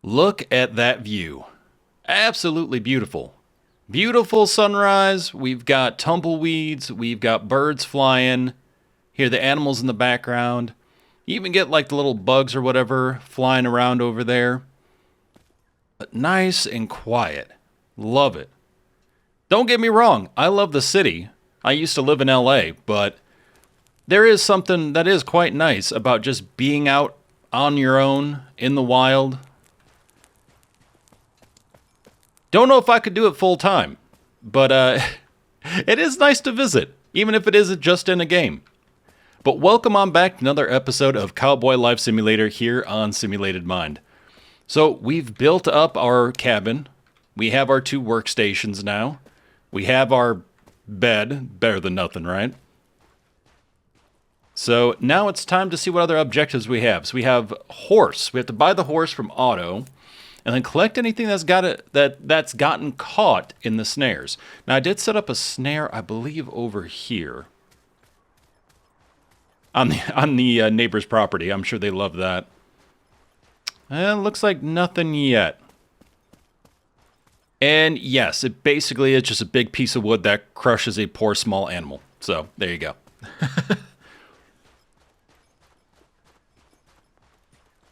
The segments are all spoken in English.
Look at that view. Absolutely beautiful. Beautiful sunrise. We've got tumbleweeds. We've got birds flying. Hear the animals in the background. You even get like the little bugs or whatever flying around over there. But nice and quiet. Love it. Don't get me wrong. I love the city. I used to live in LA, but there is something that is quite nice about just being out on your own in the wild. Don't know if I could do it full time, but it is nice to visit, even if it isn't just in a game. But welcome on back to another episode of Cowboy Life Simulator here on Simulated Mind. So we've built up our cabin. We have our two workstations now. We have our bed. Better than nothing, right? So now it's time to see what other objectives we have. So we have horse. We have to buy the horse from Auto, and then collect anything that's gotten caught in the snares. Now I did set up a snare, I believe, over here on the neighbor's property. I'm sure they love that. And looks like nothing yet. And yes, it basically is just a big piece of wood that crushes a poor small animal. So there you go.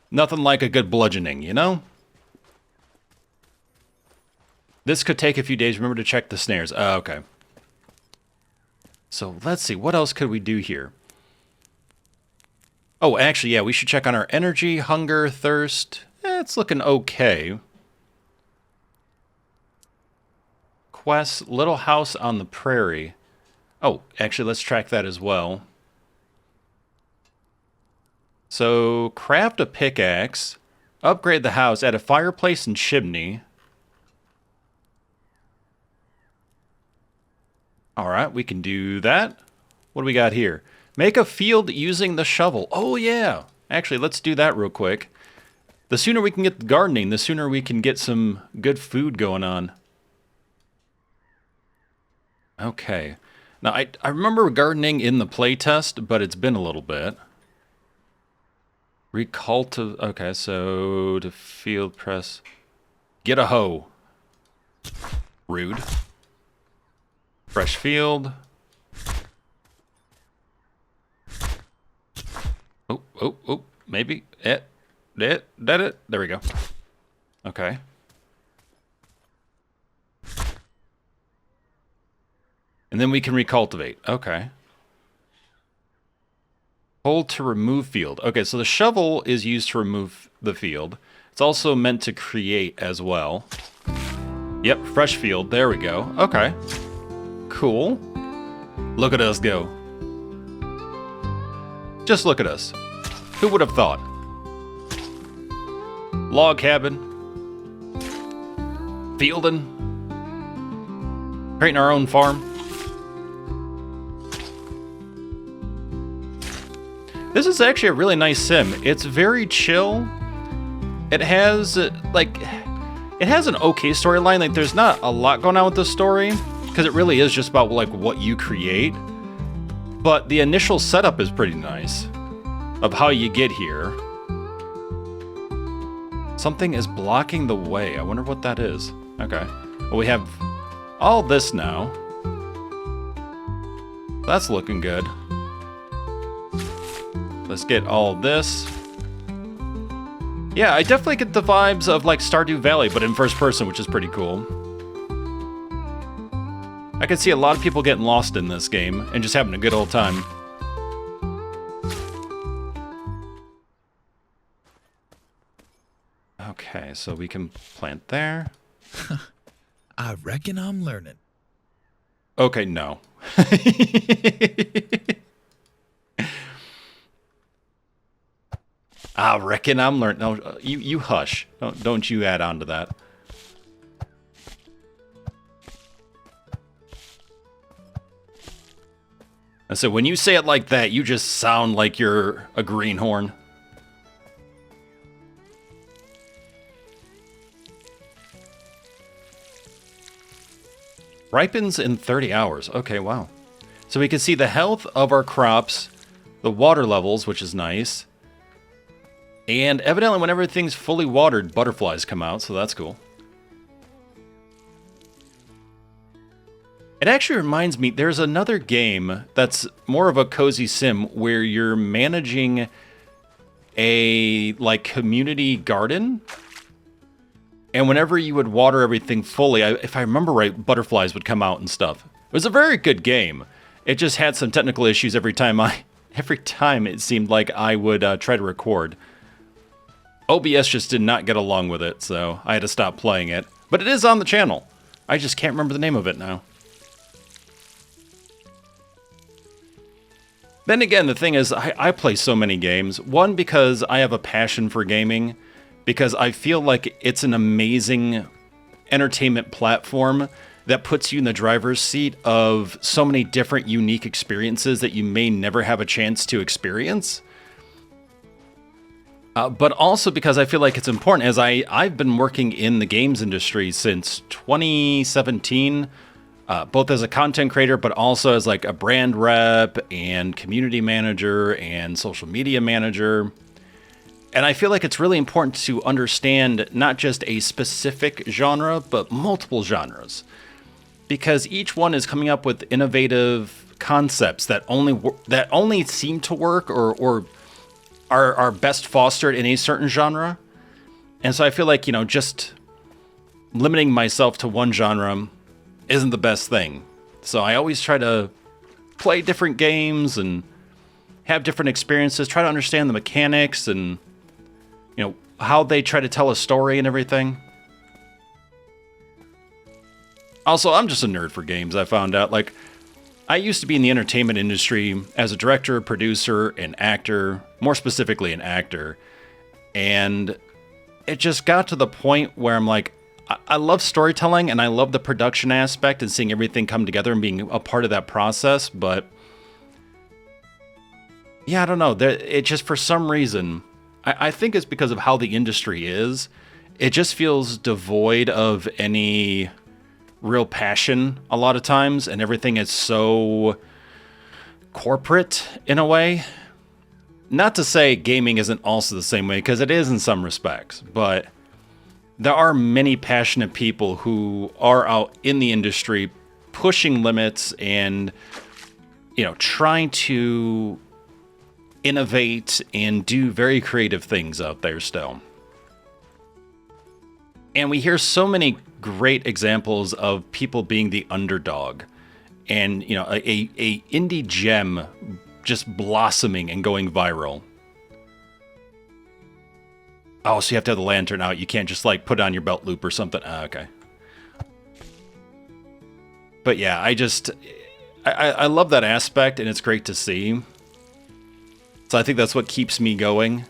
Nothing like a good bludgeoning, you know? This could take a few days. Remember to check the snares. Okay. So let's see. What else could we do here? Oh, actually, yeah, we should check on our energy, hunger, thirst. It's looking okay. Quest, little house on the prairie. Oh, actually, let's track that as well. So, craft a pickaxe, upgrade the house, add a fireplace and chimney. All right, we can do that. What do we got here? Make a field using the shovel. Oh, yeah. Actually, let's do that real quick. The sooner we can get the gardening, the sooner we can get some good food going on. Okay. Now, I remember gardening in the playtest, but it's been a little bit. Recultivate. Okay, so to field press. Get a hoe. Rude. Fresh field. Oh, maybe. There we go. Okay. And then we can recultivate. Okay. Hold to remove field. Okay, so the shovel is used to remove the field. It's also meant to create as well. Yep, fresh field. There we go. Okay. Cool. Look at us go. Just look at us. Who would have thought? Log cabin. Fielding. Creating our own farm. This is actually a really nice sim. It's very chill. It has, it has an okay storyline. Like, there's not a lot going on with the story, because it really is just about, like, what you create. But the initial setup is pretty nice of how you get here. Something is blocking the way. I wonder what that is. Okay. Well, we have all this now. That's looking good. Let's get all this. Yeah, I definitely get the vibes of like Stardew Valley, but in first person, which is pretty cool. I can see a lot of people getting lost in this game and just having a good old time. Okay, so we can plant there. I reckon I'm learning. Okay, no. I reckon I'm learning. No, you hush. Don't you add on to that. And so when you say it like that, you just sound like you're a greenhorn. Ripens in 30 hours. Okay, wow. So we can see the health of our crops, the water levels, which is nice. And evidently when everything's fully watered, butterflies come out, so that's cool. It actually reminds me, there's another game that's more of a cozy sim where you're managing a, like, community garden. And whenever you would water everything fully, if I remember right, butterflies would come out and stuff. It was a very good game. It just had some technical issues every time it seemed like I would try to record. OBS just did not get along with it, so I had to stop playing it. But it is on the channel. I just can't remember the name of it now. Then again, the thing is, I play so many games. One, because I have a passion for gaming, because I feel like it's an amazing entertainment platform that puts you in the driver's seat of so many different unique experiences that you may never have a chance to experience. But also because I feel like it's important, as I've been working in the games industry since 2017, both as a content creator, but also as like a brand rep and community manager and social media manager. And I feel like it's really important to understand not just a specific genre, but multiple genres. Because each one is coming up with innovative concepts that only seem to work or are best fostered in a certain genre. And so I feel like, just limiting myself to one genre isn't the best thing. So I always try to play different games and have different experiences, try to understand the mechanics and, how they try to tell a story and everything. Also, I'm just a nerd for games, I found out. Like, I used to be in the entertainment industry as a director, producer, and actor, more specifically an actor. And it just got to the point where I'm like, I love storytelling and I love the production aspect and seeing everything come together and being a part of that process. But yeah, I don't know. It just, for some reason, I think it's because of how the industry is. It just feels devoid of any real passion a lot of times, and everything is so corporate in a way. Not to say gaming isn't also the same way, because it is in some respects, but there are many passionate people who are out in the industry pushing limits and, trying to innovate and do very creative things out there still. And we hear so many great examples of people being the underdog and, a indie gem just blossoming and going viral. Oh, so you have to have the lantern out. You can't just like put it on your belt loop or something. Okay. But yeah, I love that aspect and it's great to see. So I think that's what keeps me going.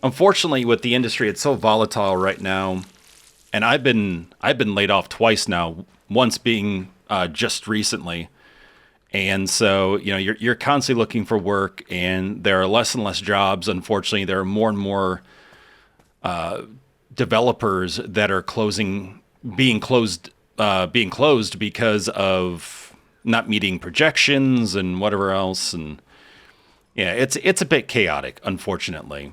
Unfortunately, with the industry, it's so volatile right now, and I've been laid off twice now. Once being just recently, and so you're constantly looking for work, and there are less and less jobs. Unfortunately, there are more and more developers that are being closed because of not meeting projections and whatever else. And yeah, it's a bit chaotic, unfortunately.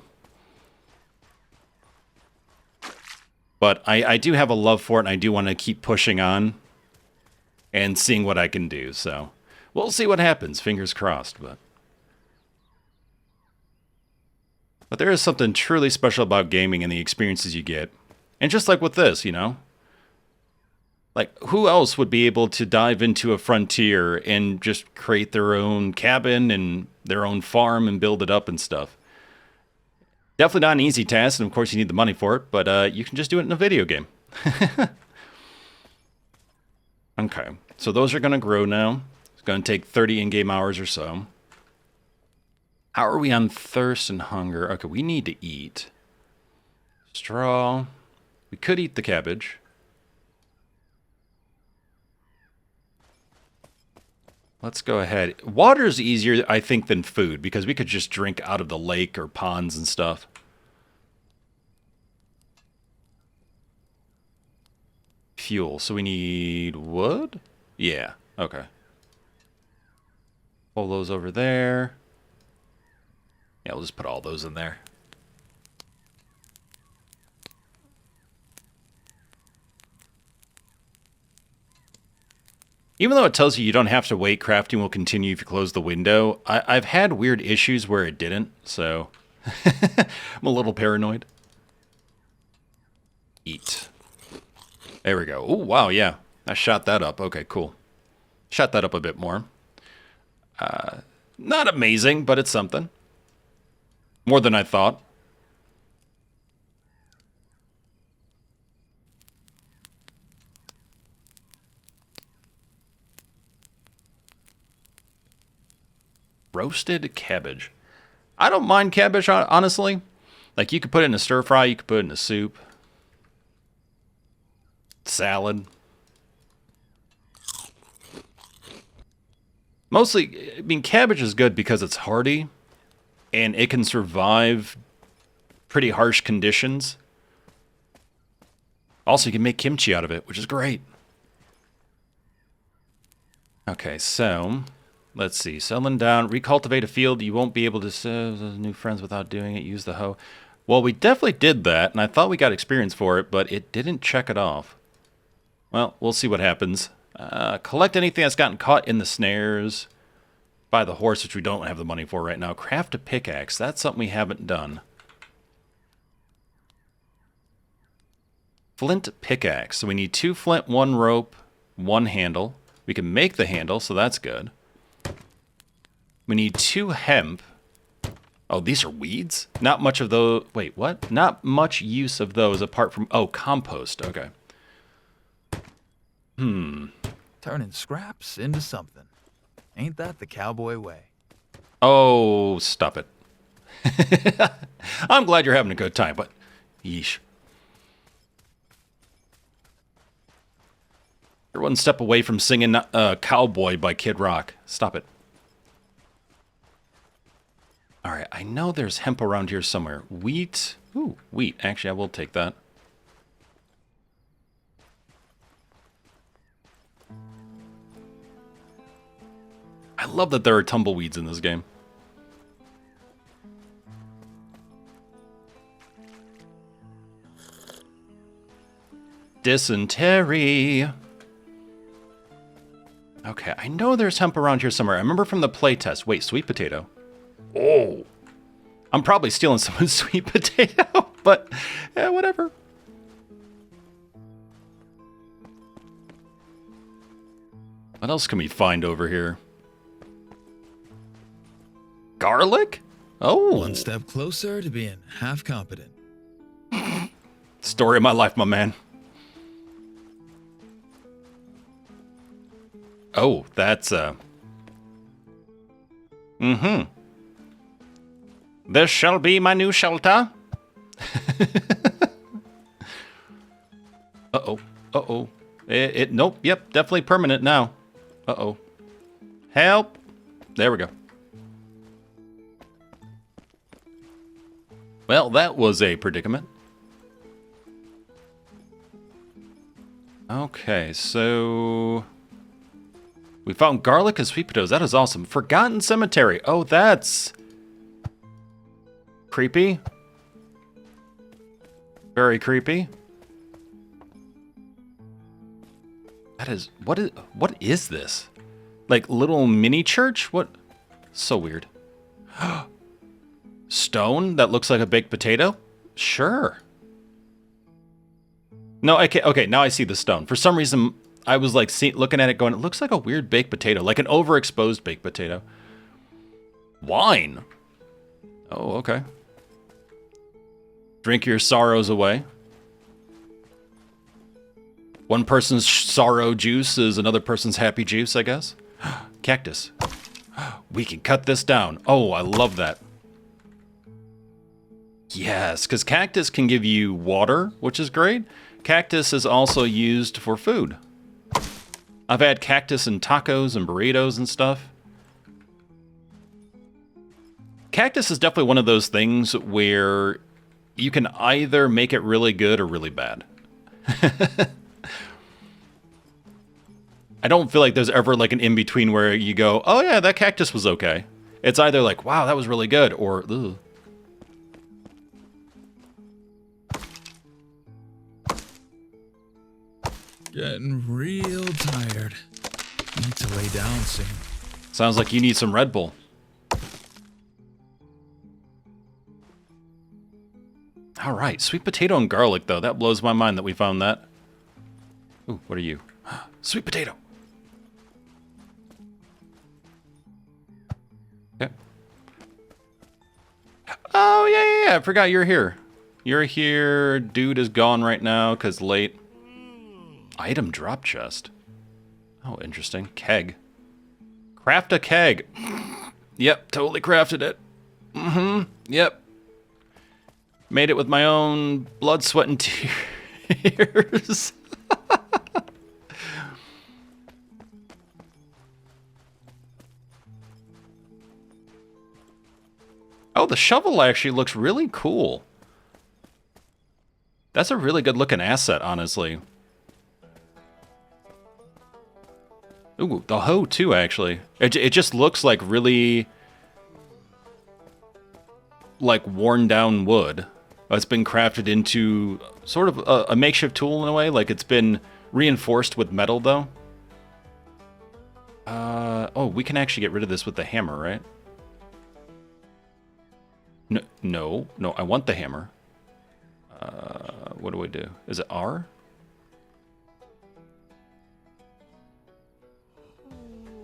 But I do have a love for it, and I do want to keep pushing on and seeing what I can do. So we'll see what happens. Fingers crossed. But there is something truly special about gaming and the experiences you get. And just like with this, like, who else would be able to dive into a frontier and just create their own cabin and their own farm and build it up and stuff? Definitely not an easy task, and of course you need the money for it, but you can just do it in a video game. Okay, so those are going to grow now. It's going to take 30 in-game hours or so. How are we on thirst and hunger? Okay, we need to eat. Straw. We could eat the cabbage. Let's go ahead. Water's easier, I think, than food, because we could just drink out of the lake or ponds and stuff. Fuel. So we need wood? Yeah. Okay. Pull those over there. Yeah, we'll just put all those in there. Even though it tells you don't have to wait, crafting will continue if you close the window, I've had weird issues where it didn't, so I'm a little paranoid. Eat. There we go. Oh, wow, yeah. I shot that up. Okay, cool. Shot that up a bit more. Not amazing, but it's something. More than I thought. Roasted cabbage. I don't mind cabbage, honestly. Like, you could put it in a stir fry, you could put it in a soup. Salad. Mostly, I mean, cabbage is good because it's hardy and it can survive pretty harsh conditions. Also, you can make kimchi out of it, which is great. Okay, so let's see. Settling down. Recultivate a field. You won't be able to serve new friends without doing it. Use the hoe. Well, we definitely did that, and I thought we got experience for it, but it didn't check it off. Well, we'll see what happens. Collect anything that's gotten caught in the snares. Buy the horse, which we don't have the money for right now. Craft a pickaxe. That's something we haven't done. Flint pickaxe. So we need 2 flint, 1 rope, 1 handle. We can make the handle, so that's good. We need 2 hemp. Oh, these are weeds? Not much of those. Wait, what? Not much use of those apart from... Oh, compost. Okay. Turning scraps into something. Ain't that the cowboy way? Oh, stop it. I'm glad you're having a good time, but... Yeesh. You're one step away from singing Cowboy by Kid Rock. Stop it. Alright, I know there's hemp around here somewhere. Wheat. Ooh, wheat. Actually, I will take that. I love that there are tumbleweeds in this game. Dysentery. Okay, I know there's hemp around here somewhere. I remember from the playtest. Wait, sweet potato. Oh. I'm probably stealing someone's sweet potato, but yeah, whatever. What else can we find over here? Garlic? Oh. One step closer to being half competent. Story of my life, my man. Oh, that's This shall be my new shelter. Uh-oh. Uh-oh. Nope. Yep. Definitely permanent now. Uh-oh. Help. There we go. Well, that was a predicament. Okay, so... we found garlic and sweet potatoes. That is awesome. Forgotten cemetery. Oh, that's... creepy. Very creepy. That is... what is this? Like, little mini church? What? So weird. Stone that looks like a baked potato? Sure. No, okay, now I see the stone. For some reason, I was like looking at it going, it looks like a weird baked potato, like an overexposed baked potato. Wine. Oh, okay. Drink your sorrows away. One person's sorrow juice is another person's happy juice, I guess. Cactus. We can cut this down. Oh, I love that. Yes, because cactus can give you water, which is great. Cactus is also used for food. I've had cactus in tacos and burritos and stuff. Cactus is definitely one of those things where you can either make it really good or really bad. I don't feel like there's ever like an in-between where you go, oh yeah, that cactus was okay. It's either like, wow, that was really good, or, ugh. Getting real tired. Need to lay down soon. Sounds like you need some Red Bull. All right, sweet potato and garlic, though. That blows my mind that we found that. Ooh, what are you? Sweet potato. Okay. Oh, yeah. I forgot you're here. You're here. Dude is gone right now because late. Item drop chest. Oh, interesting. Keg. Craft a keg. Yep, totally crafted it. Yep. Made it with my own blood, sweat, and tears. Oh, the shovel actually looks really cool. That's a really good looking asset, honestly. Ooh, the hoe too, actually. It just looks like really, like, worn down wood. It's been crafted into sort of a makeshift tool in a way. Like, it's been reinforced with metal, though. Oh, we can actually get rid of this with the hammer, right? No, I want the hammer. What do I do? Is it R?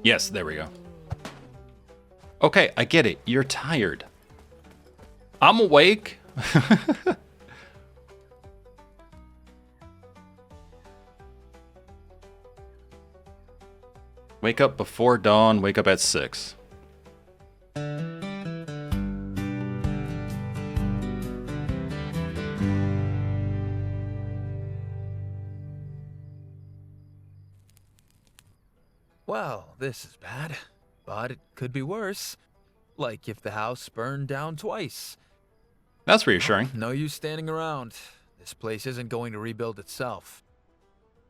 Yes, there we go. Okay, I get it. You're tired. I'm awake. Wake up before dawn, wake up at 6. Well, this is bad, but it could be worse. Like if the house burned down twice. That's reassuring. No use standing around. This place isn't going to rebuild itself.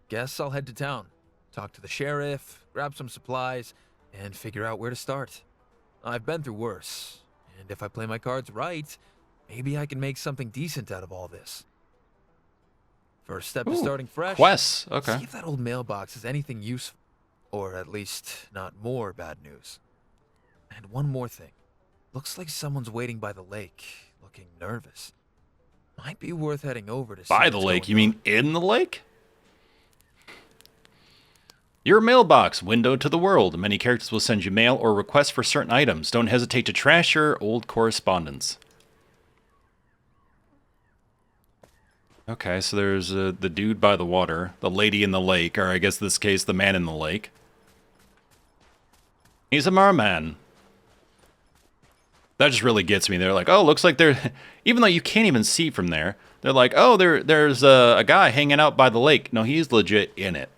Guess I'll head to town, talk to the sheriff, grab some supplies, and figure out where to start. I've been through worse, and if I play my cards right, maybe I can make something decent out of all this. First step is starting fresh. Quests, okay. See if that old mailbox has anything useful. Or at least, not more bad news. And one more thing. Looks like someone's waiting by the lake, looking nervous. Might be worth heading over to see By the what's lake? going You mean in the lake? Your mailbox, window to the world. Many characters will send you mail or requests for certain items. Don't hesitate to trash your old correspondence. Okay, so there's the dude by the water, the lady in the lake, or I guess in this case, the man in the lake. He's a merman. That just really gets me. They're like, oh, looks like they're... Even though you can't even see from there, they're like, oh, there's a guy hanging out by the lake. No, he's legit in it.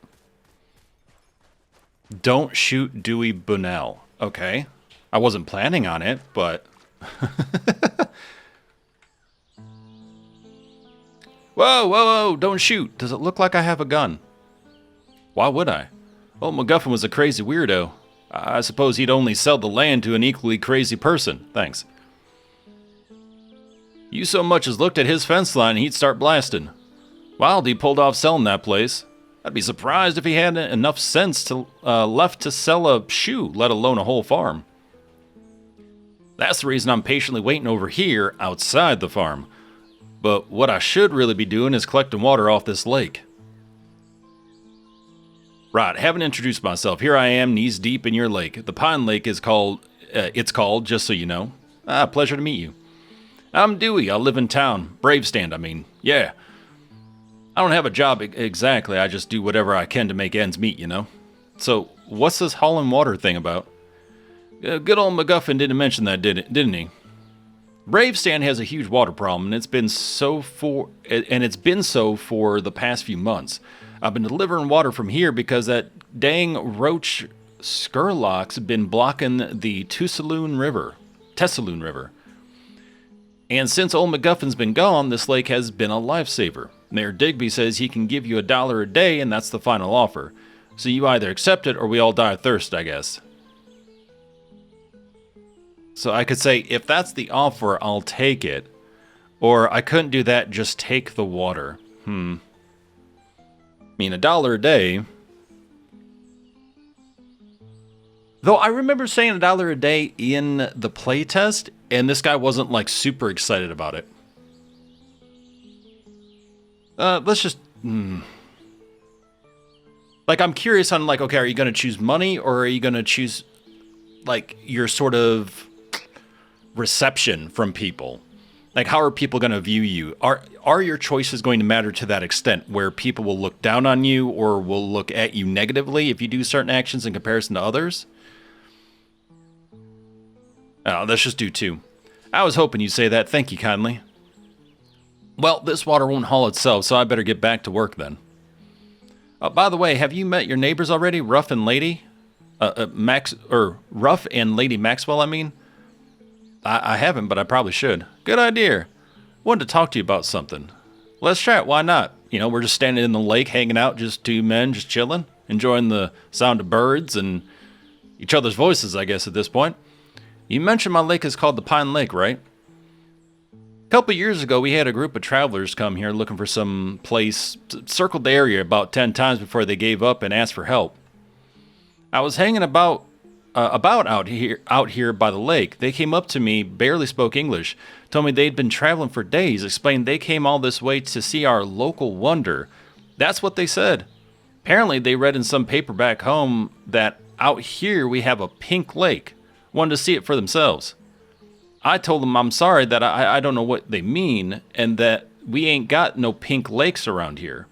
Don't shoot Dewey Bunnell. Okay. I wasn't planning on it, but... Whoa, don't shoot. Does it look like I have a gun? Why would I? Well, MacGuffin was a crazy weirdo. I suppose he'd only sell the land to an equally crazy person. Thanks. You so much as looked at his fence line, he'd start blasting. Wildy pulled off selling that place. I'd be surprised if he had enough sense to left to sell a shoe, let alone a whole farm. That's the reason I'm patiently waiting over here outside the farm. But what I should really be doing is collecting water off this lake. Right, haven't introduced myself. Here I am, knees deep in your lake. The Pine Lake is called, just so you know. Pleasure to meet you. I'm Dewey, I live in town. Bravestand, I mean. Yeah. I don't have a job exactly, I just do whatever I can to make ends meet, you know? So, what's this hauling water thing about? Good old MacGuffin didn't mention that, didn't he? Bravestand has a huge water problem, and it's been so for the past few months. I've been delivering water from here because that dang roach Skurlock's been blocking the Tesaloon River. And since old MacGuffin's been gone, this lake has been a lifesaver. Mayor Digby says he can give you $1 a day, and that's the final offer. So you either accept it or we all die of thirst, I guess. So I could say, if that's the offer, I'll take it. Or I couldn't do that, just take the water. I mean, $1 a day. Though I remember saying $1 a day in the playtest, and this guy wasn't like super excited about it. Let's just... Like, I'm curious on, like, okay, are you going to choose money, or are you going to choose, like, your sort of reception from people? Like, how are people going to view you? Are your choices going to matter to that extent, where people will look down on you or will look at you negatively if you do certain actions in comparison to others? Oh, let's just do 2. I was hoping you'd say that. Thank you kindly. Well, this water won't haul itself, so I better get back to work then. By the way, have you met your neighbors already, Ruff and Lady? Ruff and Lady Maxwell, I mean? I haven't, but I probably should. Good idea. Wanted to talk to you about something. Let's chat, why not? You know, we're just standing in the lake, hanging out, just 2 men, just chilling, enjoying the sound of birds and each other's voices, I guess, at this point. You mentioned my lake is called the Pine Lake, right? A couple years ago, we had a group of travelers come here looking for some place, circled the area about 10 times before they gave up and asked for help. I was hanging about out here by the lake. They came up to me, barely spoke English, told me they'd been traveling for days, explained they came all this way to see our local wonder. That's what they said. Apparently, they read in some paper back home that out here we have a pink lake. Wanted to see it for themselves. I told them I'm sorry that I don't know what they mean and that we ain't got no pink lakes around here.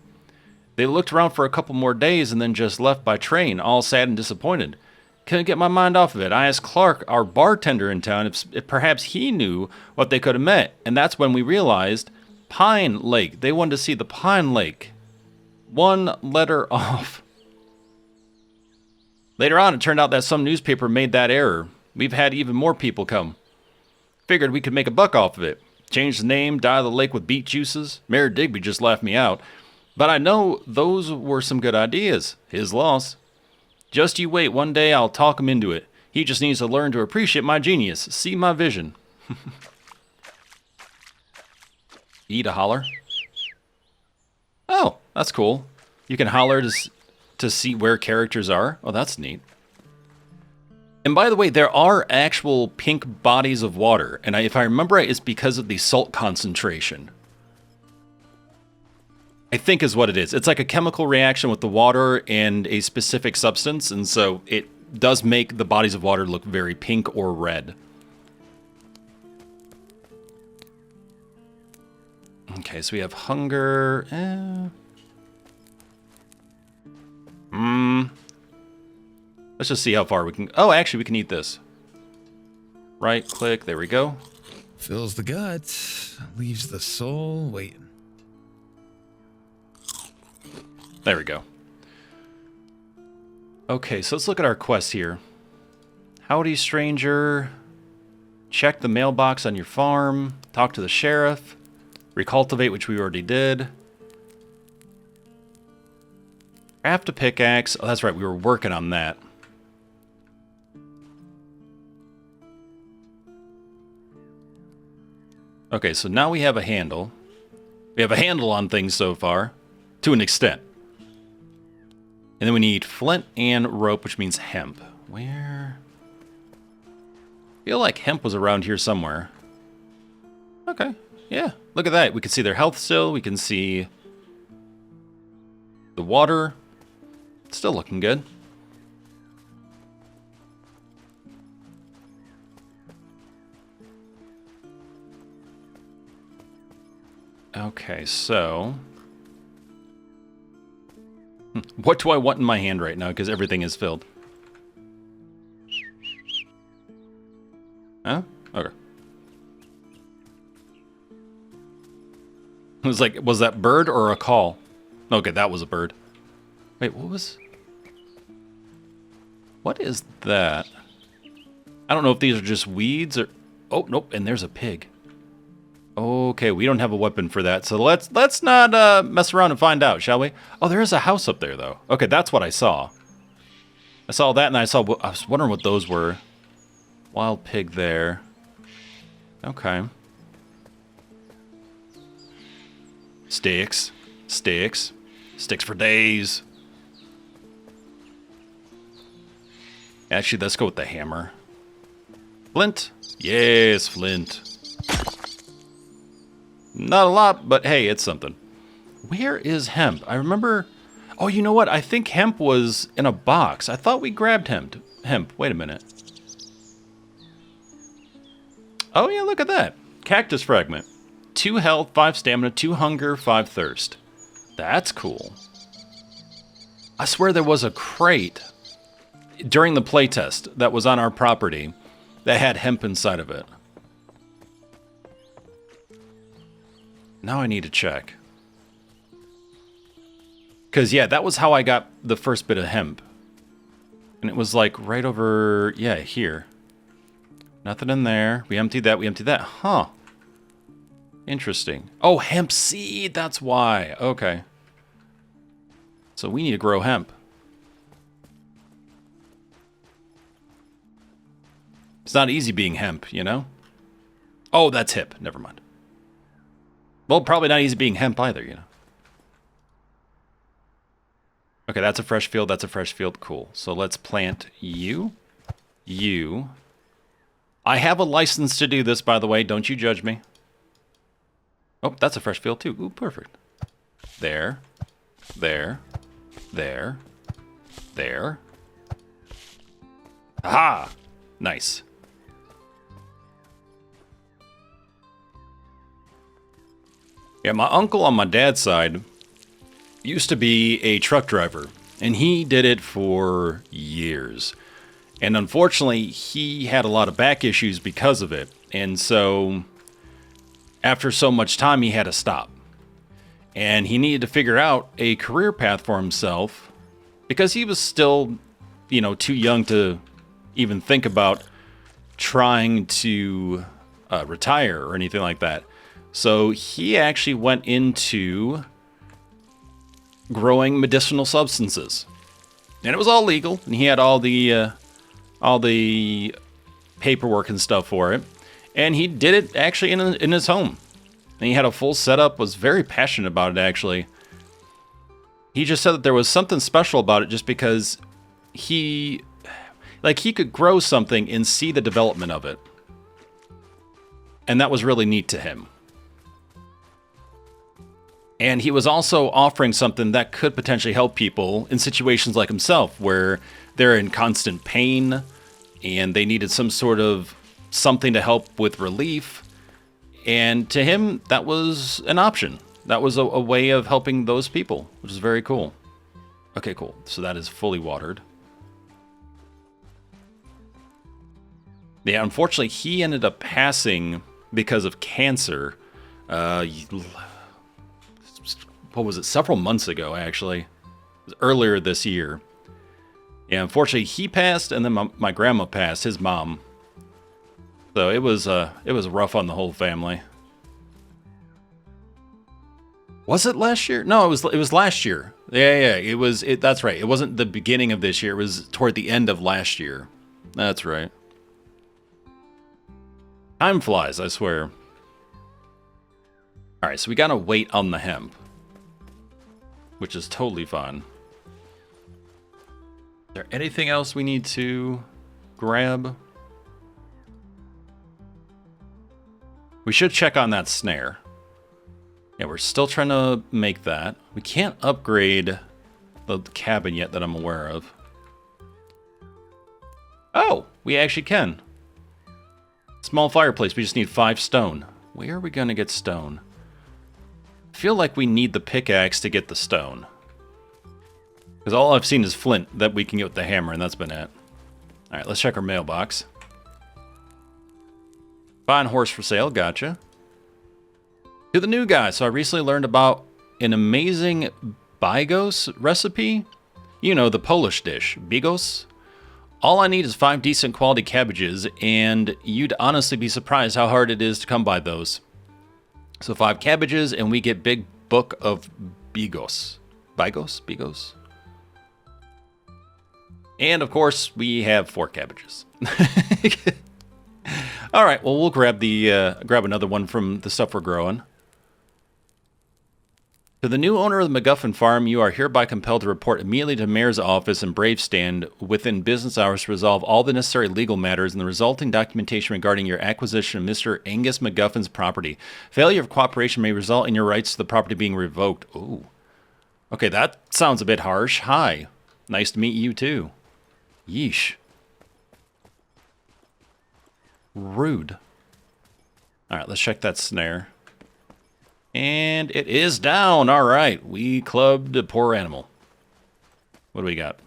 They looked around for a couple more days and then just left by train, all sad and disappointed. Couldn't get my mind off of it. I asked Clark, our bartender in town, if perhaps he knew what they could have meant, and that's when we realized Pine Lake. They wanted to see the Pine Lake. 1 letter off. Later on, it turned out that some newspaper made that error. We've had even more people come. Figured we could make a buck off of it. Change the name, dye the lake with beet juices. Mayor Digby just laughed me out. But I know those were some good ideas. His loss. Just you wait, one day I'll talk him into it. He just needs to learn to appreciate my genius, see my vision. Eat a holler. Oh, that's cool. You can holler to see where characters are. Oh, that's neat. And by the way, there are actual pink bodies of water. And if I remember right, it's because of the salt concentration. I think is what it is. It's like a chemical reaction with the water and a specific substance. And so it does make the bodies of water look very pink or red. Okay, so we have hunger. Let's just see how far we can... Oh, actually, we can eat this. Right click. There we go. Fills the gut, leaves the soul waiting. There we go. Okay, so let's look at our quests here. Howdy, stranger. Check the mailbox on your farm. Talk to the sheriff. Recultivate, which we already did. Craft a pickaxe. Oh, that's right, we were working on that. Okay, so now we have a handle. We have a handle on things so far, to an extent. And then we need flint and rope, which means hemp. Where? I feel like hemp was around here somewhere. Okay, yeah. Look at that. We can see their health still. We can see the water. It's still looking good. Okay, so... What do I want in my hand right now? Because everything is filled. Huh? Okay. It was like, was that bird or a call? Okay, that was a bird. Wait, what was... What is that? I don't know if these are just weeds or... Oh, nope, and there's a pig. Okay, we don't have a weapon for that, so let's not mess around and find out, shall we? Oh, there is a house up there, though. Okay, that's what I saw. I saw that, and I was wondering what those were. Wild pig there. Okay. Sticks. Sticks. Sticks for days. Actually, let's go with the hammer. Flint? Yes, flint. Not a lot, but hey, it's something. Where is hemp? I remember... Oh, you know what? I think hemp was in a box. I thought we grabbed hemp. Wait a minute. Oh, yeah, look at that. Cactus fragment. 2 health, 5 stamina, 2 hunger, 5 thirst. That's cool. I swear there was a crate during the playtest that was on our property that had hemp inside of it. Now I need to check. Because, yeah, that was how I got the first bit of hemp. And it was like right over, yeah, here. Nothing in there. We emptied that, we emptied that. Huh. Interesting. Oh, hemp seed, that's why. Okay. So we need to grow hemp. It's not easy being hemp, you know? Oh, that's hip. Never mind. Well, probably not easy being hemp either, you know? Okay, that's a fresh field. That's a fresh field. Cool. So let's plant you. You. I have a license to do this, by the way. Don't you judge me. Oh, that's a fresh field, too. Ooh, perfect. There. There. There. There. Aha! Nice. Yeah, my uncle on my dad's side used to be a truck driver, and he did it for years. And unfortunately, he had a lot of back issues because of it. And so, after so much time, he had to stop. And he needed to figure out a career path for himself because he was still, you know, too young to even think about trying to retire or anything like that. So he actually went into growing medicinal substances, and it was all legal, and he had all the paperwork and stuff for it, and he did it actually in his home, and he had a full setup. Was very passionate about it. Actually, he just said that there was something special about it, just because he could grow something and see the development of it, and that was really neat to him. And he was also offering something that could potentially help people in situations like himself, where they're in constant pain and they needed some sort of something to help with relief. And to him, that was an option. That was a way of helping those people, which is very cool. Okay, cool. So that is fully watered. Yeah, unfortunately, he ended up passing because of cancer. What was it? Several months ago, actually. It was earlier this year. Yeah, unfortunately, he passed, and then my grandma passed, his mom. So it was rough on the whole family. Was it last year? No, it was last year. Yeah, that's right. It wasn't the beginning of this year. It was toward the end of last year. That's right. Time flies, I swear. All right, so we gotta wait on the hemp, which is totally fine. Is there anything else we need to grab? We should check on that snare. Yeah, we're still trying to make that. We can't upgrade the cabin yet that I'm aware of. Oh, we actually can. Small fireplace, we just need 5 stone. Where are we gonna get stone? I feel like we need the pickaxe to get the stone. Because all I've seen is flint that we can get with the hammer, and that's been it. Alright, let's check our mailbox. Fine horse for sale, gotcha. To the new guy, so I recently learned about an amazing bigos recipe. You know, the Polish dish, bigos. All I need is 5 decent quality cabbages, and you'd honestly be surprised how hard it is to come by those. So 5 cabbages, and we get big book of bigos. Bigos? And of course, we have 4 cabbages. All right, well, we'll grab the grab another one from the stuff we're growing. To the new owner of the MacGuffin Farm, you are hereby compelled to report immediately to Mayor's office in Bravestand within business hours to resolve all the necessary legal matters and the resulting documentation regarding your acquisition of Mr. Angus MacGuffin's property. Failure of cooperation may result in your rights to the property being revoked. Ooh. Okay, that sounds a bit harsh. Hi. Nice to meet you, too. Yeesh. Rude. All right, let's check that snare. And it is down. All right. We clubbed a poor animal. What do we got?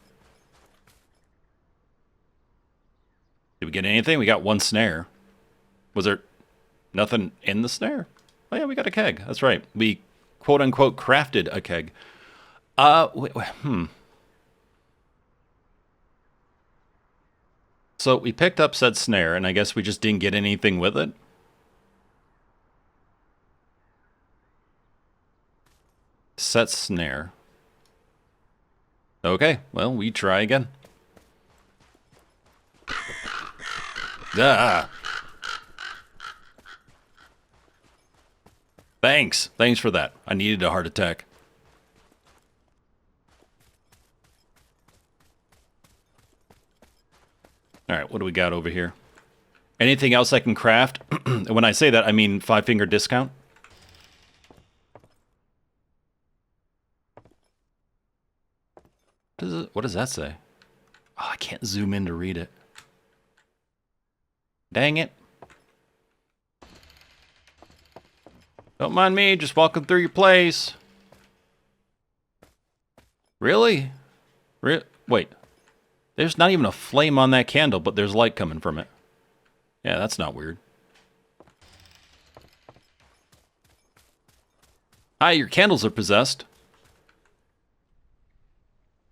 Did we get anything? We got one snare. Was there nothing in the snare? Oh, yeah, we got a keg. That's right. We, quote-unquote, crafted a keg. So we picked up said snare, and I guess we just didn't get anything with it. Set snare. Okay, well, we try again. Ah. Thanks. Thanks for that. I needed a heart attack. All right, what do we got over here? Anything else I can craft? When I say that, I mean 5-finger discount. What does that say? Oh, I can't zoom in to read it. Dang it. Don't mind me, just walking through your place. Really? Wait. There's not even a flame on that candle, but there's light coming from it. Yeah, that's not weird. Hi, your candles are possessed.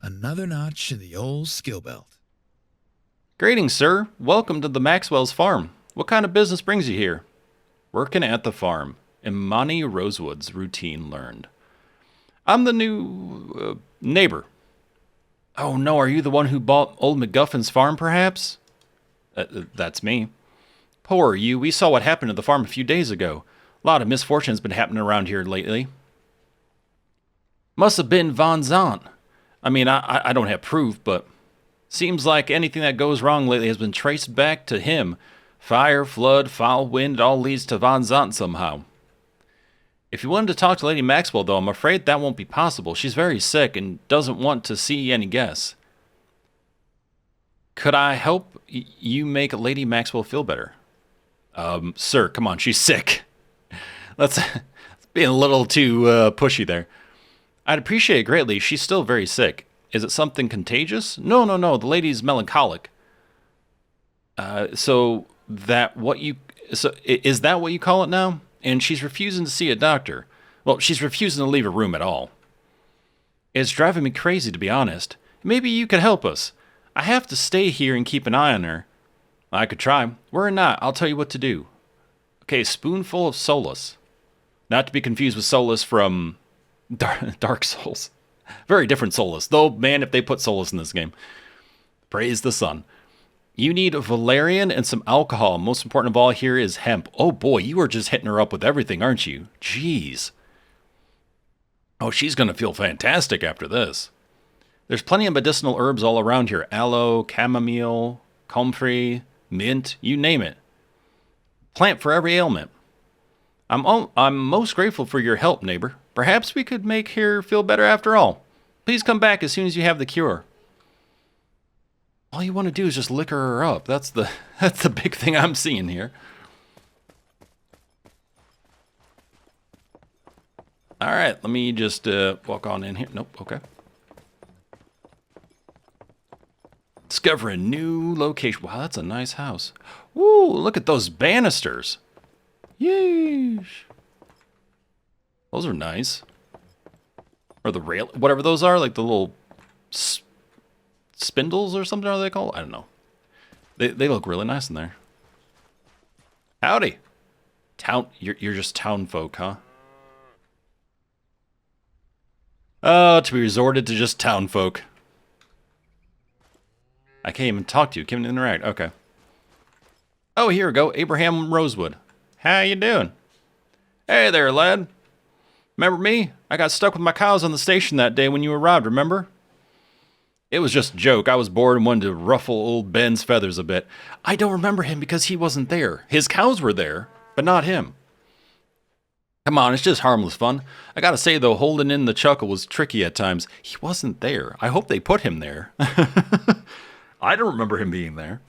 Another notch in the old skill belt. Greetings, sir. Welcome to the Maxwell's farm. What kind of business brings you here? Working at the farm. Imani Rosewood's routine learned. I'm the new neighbor. Oh no, are you the one who bought old MacGuffin's farm, perhaps? That's me. Poor you, we saw what happened to the farm a few days ago. A lot of misfortune's been happening around here lately. Must have been Von Zant. I mean, I don't have proof, but seems like anything that goes wrong lately has been traced back to him. Fire, flood, foul wind, it all leads to Von Zant somehow. If you wanted to talk to Lady Maxwell, though, I'm afraid that won't be possible. She's very sick and doesn't want to see any guests. Could I help you make Lady Maxwell feel better? Sir, come on, she's sick. Let's being a little too pushy there. I'd appreciate it greatly. She's still very sick. Is it something contagious? No. The lady's melancholic. Is that what you call it now? And she's refusing to see a doctor. Well, she's refusing to leave her room at all. It's driving me crazy, to be honest. Maybe you could help us. I have to stay here and keep an eye on her. I could try. Were or not, I'll tell you what to do. Okay, a spoonful of Solus. Not to be confused with Solus from Dark Souls. Very different Solus. Though, man, if they put Solus in this game. Praise the sun. You need valerian and some alcohol. Most important of all here is hemp. Oh boy, you are just hitting her up with everything, aren't you? Jeez. Oh, she's going to feel fantastic after this. There's plenty of medicinal herbs all around here. Aloe, chamomile, comfrey, mint, you name it. Plant for every ailment. I'm most grateful for your help, neighbor. Perhaps we could make her feel better after all. Please come back as soon as you have the cure. All you want to do is just liquor her up. That's the big thing I'm seeing here. All right, let me just walk on in here. Nope, okay. Discover a new location. Wow, that's a nice house. Woo, look at those banisters. Yeesh. Those are nice. Or the rail, whatever those are, like the little spindles or something are they called? I don't know. They look really nice in there. Howdy. You're just town folk, huh? To be resorted to just town folk. I can't even talk to you. Can't even interact. Okay. Oh, here we go. Abraham Rosewood. How you doing? Hey there, lad. Remember me? I got stuck with my cows on the station that day when you arrived, remember? It was just a joke. I was bored and wanted to ruffle old Ben's feathers a bit. I don't remember him because he wasn't there. His cows were there, but not him. Come on, it's just harmless fun. I gotta say, though, holding in the chuckle was tricky at times. He wasn't there. I hope they put him there. I don't remember him being there.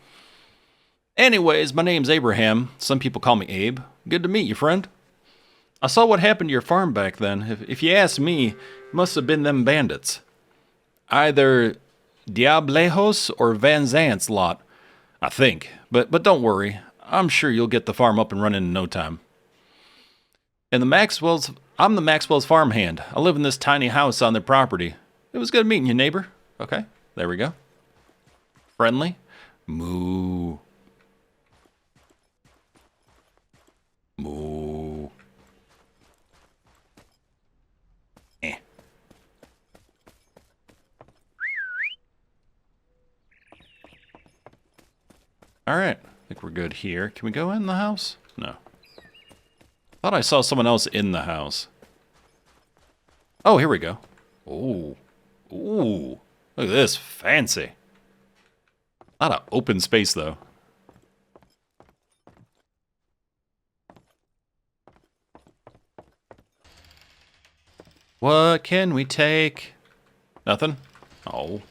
Anyways, my name's Abraham. Some people call me Abe. Good to meet you, friend. I saw what happened to your farm back then. If you ask me, it must have been them bandits. Either Diablejos or Van Zant's lot, I think. But don't worry. I'm sure you'll get the farm up and running in no time. And I'm the Maxwell's farmhand. I live in this tiny house on their property. It was good meeting you, neighbor. Okay, there we go. Friendly. Moo. Moo. Eh. All right, I think we're good here. Can we go in the house? No. Thought I saw someone else in the house. Oh, here we go. Ooh. Ooh. Look at this. Fancy. A lot of open space, though. What can we take? Nothing? Oh.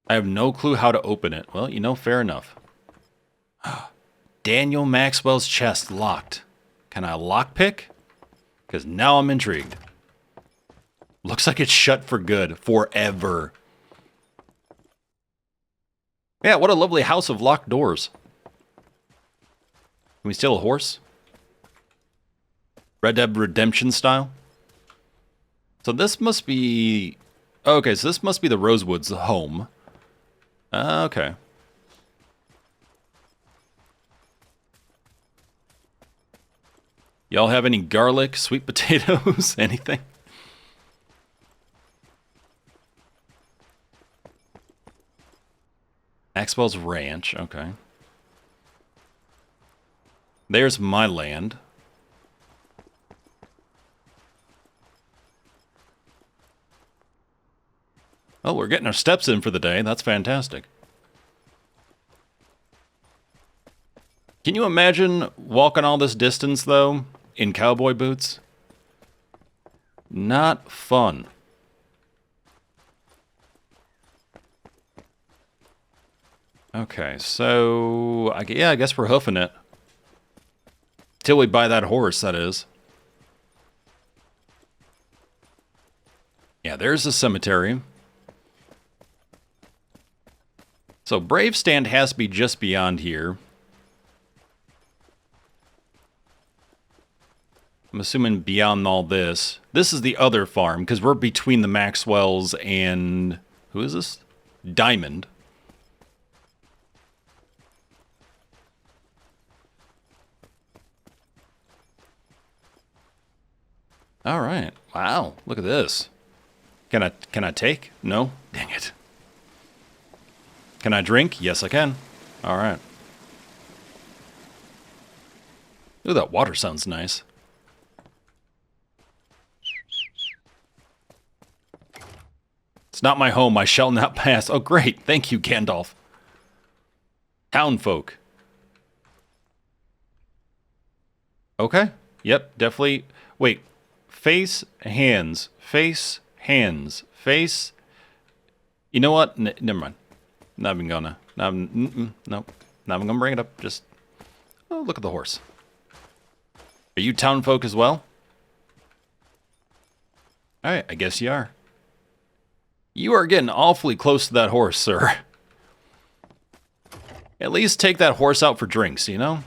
I have no clue how to open it. Well, you know, fair enough. Daniel Maxwell's chest locked. Can I lockpick? Because now I'm intrigued. Looks like it's shut for good. Forever. Yeah, what a lovely house of locked doors. Can we steal a horse? Red Dead Redemption style? So this must be... Okay, so this must be the Rosewood's home. Okay. Y'all have any garlic, sweet potatoes, anything? Maxwell's Ranch, okay. There's my land. Oh, we're getting our steps in for the day. That's fantastic. Can you imagine walking all this distance, though, in cowboy boots? Not fun. Okay, so... I guess we're hoofing it. Till we buy that horse, that is. Yeah, there's a cemetery. So Bravestand has to be just beyond here. I'm assuming beyond all this. This is the other farm, because we're between the Maxwells and... Who is this? Diamond. All right. Wow. Look at this. Can I take? No? Dang it. Can I drink? Yes, I can. All right. Ooh, that water sounds nice. It's not my home. I shall not pass. Oh, great. Thank you, Gandalf. Townfolk. Okay. Yep, definitely. Wait. Face, hands. Face, hands. Face. You know what? Never mind. Not even gonna. Nope. Not even gonna bring it up. Just. Oh, look at the horse. Are you townfolk as well? Alright, I guess you are. You are getting awfully close to that horse, sir. At least take that horse out for drinks, you know?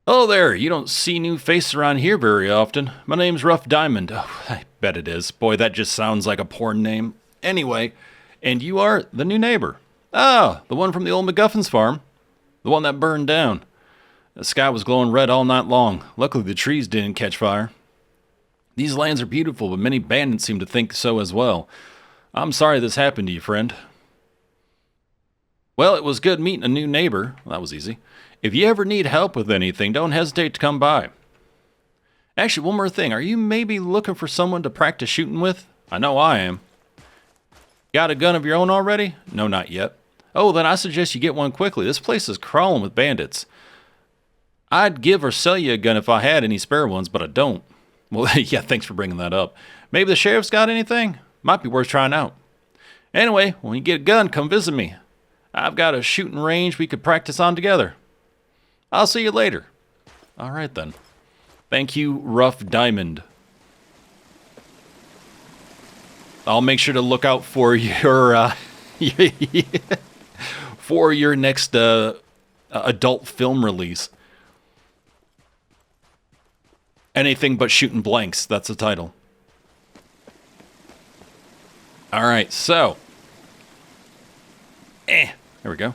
Hello there, you don't see new faces around here very often. My name's Rough Diamond. Oh, I bet it is. Boy, that just sounds like a porn name. Anyway, and you are the new neighbor. Ah, the one from the old MacGuffin's farm. The one that burned down. The sky was glowing red all night long. Luckily, the trees didn't catch fire. These lands are beautiful, but many bandits seem to think so as well. I'm sorry this happened to you, friend. Well, it was good meeting a new neighbor. That was easy. If you ever need help with anything, don't hesitate to come by. Actually, one more thing. Are you maybe looking for someone to practice shooting with? I know I am. Got a gun of your own already? No, not yet. Oh, then I suggest you get one quickly. This place is crawling with bandits. I'd give or sell you a gun if I had any spare ones, but I don't. Well, yeah, thanks for bringing that up. Maybe the sheriff's got anything? Might be worth trying out. Anyway, when you get a gun, come visit me. I've got a shooting range we could practice on together. I'll see you later. All right, then. Thank you, Rough Diamond. I'll make sure to look out for your for your next adult film release. Anything but shooting blanks. That's the title. All right, so. There we go.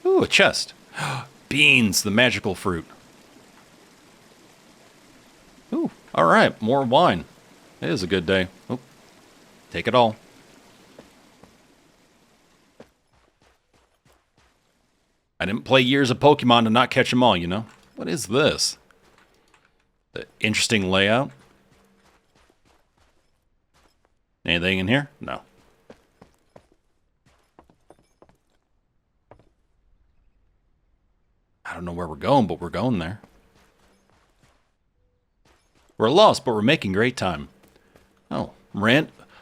Ooh, a chest. Beans, the magical fruit. Ooh, all right, more wine. It is a good day. Oh, take it all. I didn't play years of Pokemon to not catch them all, you know? What is this? The interesting layout. Anything in here? No. I don't know where we're going, but we're going there. We're lost, but we're making great time. Oh,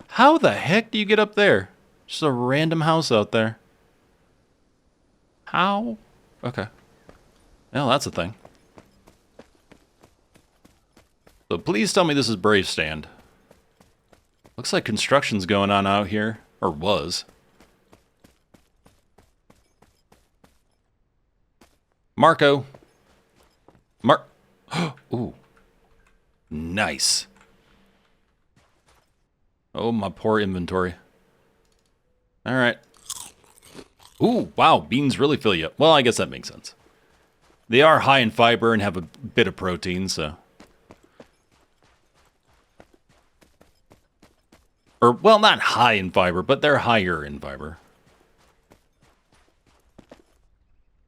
how the heck do you get up there? Just a random house out there. How? Okay. Well, that's a thing. So please tell me this is Bravestand. Looks like construction's going on out here. Or was. Marco. Ooh. Nice. Oh, my poor inventory. All right. Ooh, wow. Beans really fill you up. Well, I guess that makes sense. They are high in fiber and have a bit of protein, so. Or, well, not high in fiber, but they're higher in fiber.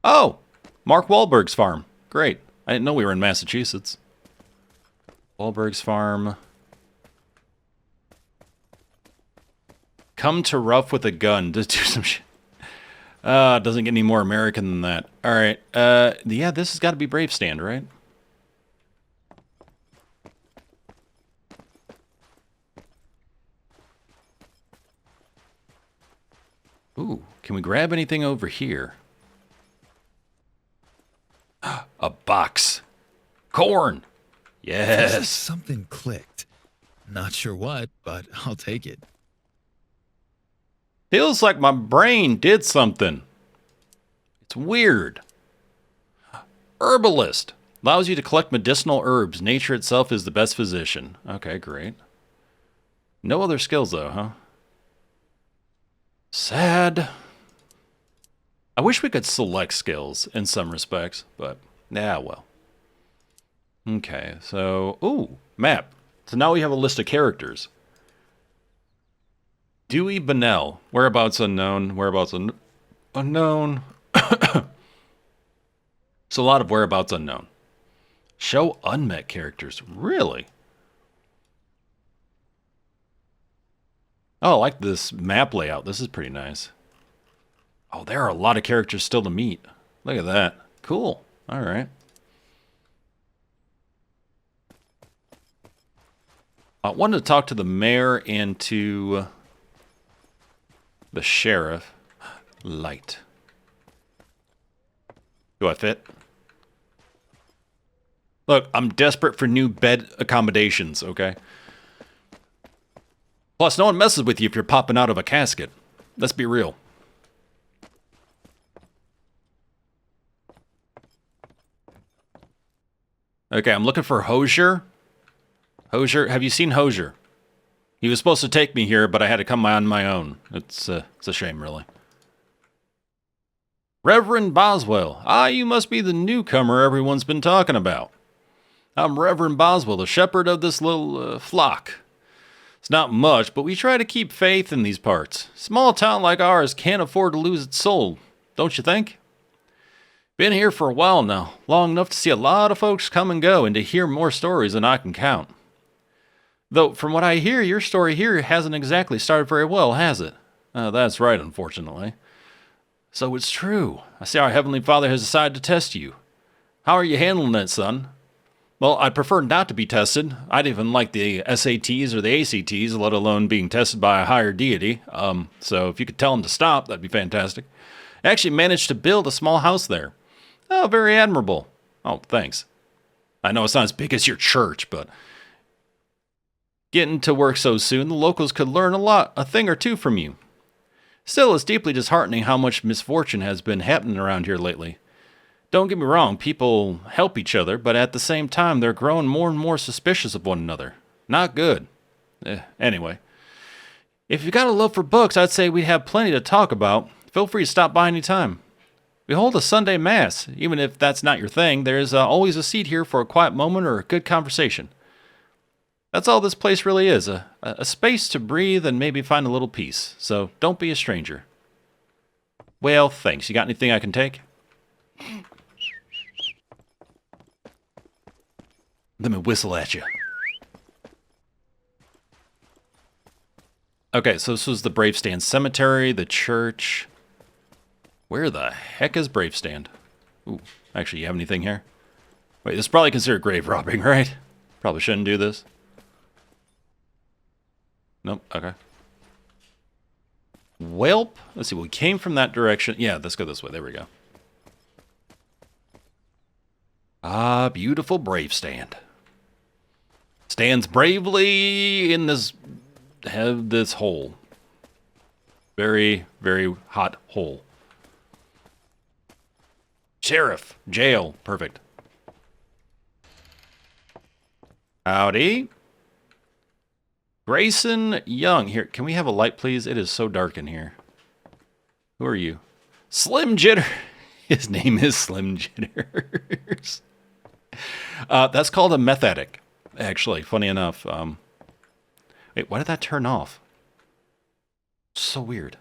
Oh, Mark Wahlberg's farm. Great. I didn't know we were in Massachusetts. Wahlberg's farm. Come to Rough with a gun. Just do some shit. Doesn't get any more American than that. All right. Yeah, this has got to be Bravestand, right? Ooh, can we grab anything over here? A box. Corn. Yes. Something clicked. Not sure what, but I'll take it. Feels like my brain did something. It's weird. Herbalist. Allows you to collect medicinal herbs. Nature itself is the best physician. Okay, great. No other skills, though, huh? Sad. I wish we could select skills in some respects, but yeah, well. Okay, so, ooh, map. So now we have a list of characters. Dewey Bunnell, whereabouts unknown, unknown. So a lot of whereabouts unknown. Show unmet characters, really? Oh, I like this map layout. This is pretty nice. Oh, there are a lot of characters still to meet. Look at that. Cool. All right. I wanted to talk to the mayor and to the sheriff. Light. Do I fit? Look, I'm desperate for new bed accommodations, okay? Plus, no one messes with you if you're popping out of a casket. Let's be real. Okay, I'm looking for Hosier. Hosier, have you seen Hosier? He was supposed to take me here, but I had to come on my own. It's a shame, really. Reverend Boswell. Ah, you must be the newcomer everyone's been talking about. I'm Reverend Boswell, the shepherd of this little flock. It's not much, but we try to keep faith in these parts. Small town like ours can't afford to lose its soul, don't you think? Been here for a while now, long enough to see a lot of folks come and go and to hear more stories than I can count. Though, from what I hear, your story here hasn't exactly started very well, has it? That's right, unfortunately. So it's true. I see our Heavenly Father has decided to test you. How are you handling it, son? Well, I'd prefer not to be tested. I'd even like the SATs or the ACTs, let alone being tested by a higher deity. So if you could tell him to stop, that'd be fantastic. I actually managed to build a small house there. Oh, very admirable. Oh, thanks. I know it's not as big as your church, but getting to work so soon, the locals could learn a thing or two from you. Still, it's deeply disheartening how much misfortune has been happening around here lately. Don't get me wrong, people help each other, but at the same time, they're growing more and more suspicious of one another. Not good. Anyway, if you got a love for books, I'd say we have plenty to talk about. Feel free to stop by any time. We hold a Sunday Mass. Even if that's not your thing, there's always a seat here for a quiet moment or a good conversation. That's all this place really is, a space to breathe and maybe find a little peace. So don't be a stranger. Well, thanks. You got anything I can take? Let me whistle at you. Okay, so this was the Bravestand Cemetery, the church. Where the heck is Bravestand? Ooh, actually, you have anything here? Wait, this is probably considered grave robbing, right? Probably shouldn't do this. Nope, okay. Welp. Let's see, we came from that direction. Yeah, let's go this way. There we go. Ah, beautiful Bravestand. Stands bravely in this hole. Very, very hot hole. Sheriff. Jail. Perfect. Howdy. Grayson Young. Here, can we have a light, please? It is so dark in here. Who are you? Slim Jitter. His name is Slim Jitters. That's called a meth addict, actually, funny enough. Wait, why did that turn off? So weird.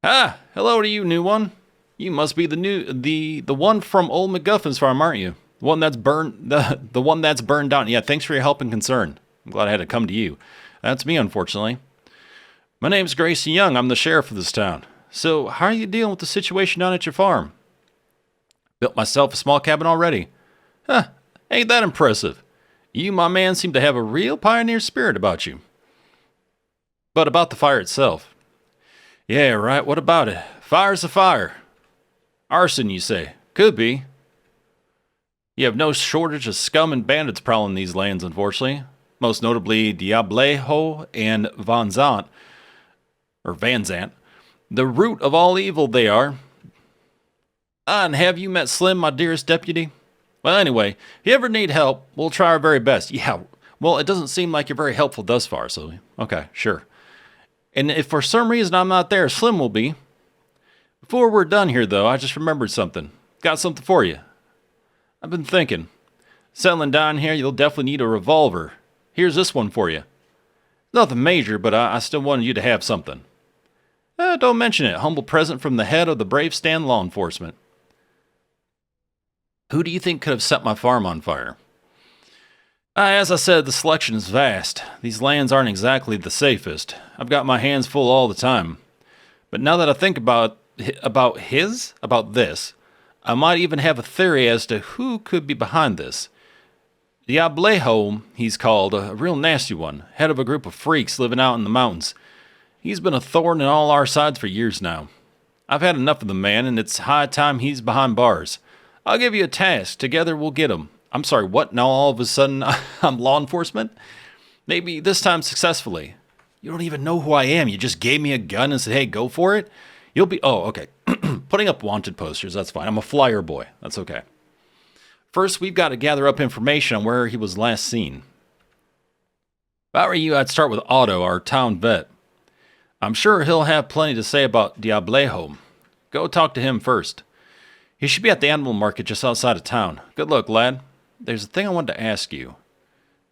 Ah, hello to you, new one. You must be the one from old MacGuffin's farm, aren't you? The one that's the one that's burned down. Yeah, thanks for your help and concern. I'm glad I had to come to you. That's me, unfortunately. My name's Grayson Young. I'm the sheriff of this town. So, how are you dealing with the situation down at your farm? Built myself a small cabin already. Huh, ain't that impressive. You, my man, seem to have a real pioneer spirit about you. But about the fire itself. Yeah, right, what about it? Fire's a fire. Arson, you say? Could be. You have no shortage of scum and bandits prowling these lands, unfortunately. Most notably Diablejo and Van Zant. The root of all evil they are. Ah, and have you met Slim, my dearest deputy? Well, anyway, if you ever need help, we'll try our very best. Yeah, well, it doesn't seem like you're very helpful thus far, so okay, sure. And if for some reason I'm not there, Slim will be. Before we're done here, though, I just remembered something. Got something for you. I've been thinking. Settling down here, you'll definitely need a revolver. Here's this one for you. Nothing major, but I still wanted you to have something. Don't mention it. Humble present from the head of the Bravestand law enforcement. Who do you think could have set my farm on fire? As I said, the selection is vast. These lands aren't exactly the safest. I've got my hands full all the time. But now that I think about this, I might even have a theory as to who could be behind this. Diablejo, he's called, a real nasty one, head of a group of freaks living out in the mountains. He's been a thorn in all our sides for years now. I've had enough of the man, and it's high time he's behind bars. I'll give you a task. Together we'll get him. I'm sorry, what? Now all of a sudden I'm law enforcement? Maybe this time successfully. You don't even know who I am. You just gave me a gun and said, hey, go for it? You'll be... Oh, okay. Putting up wanted posters, that's fine. I'm a flyer boy. That's okay. First, we've got to gather up information on where he was last seen. If I were you, I'd start with Otto, our town vet. I'm sure he'll have plenty to say about Diablejo. Go talk to him first. He should be at the animal market just outside of town. Good luck, lad. There's a thing I wanted to ask you.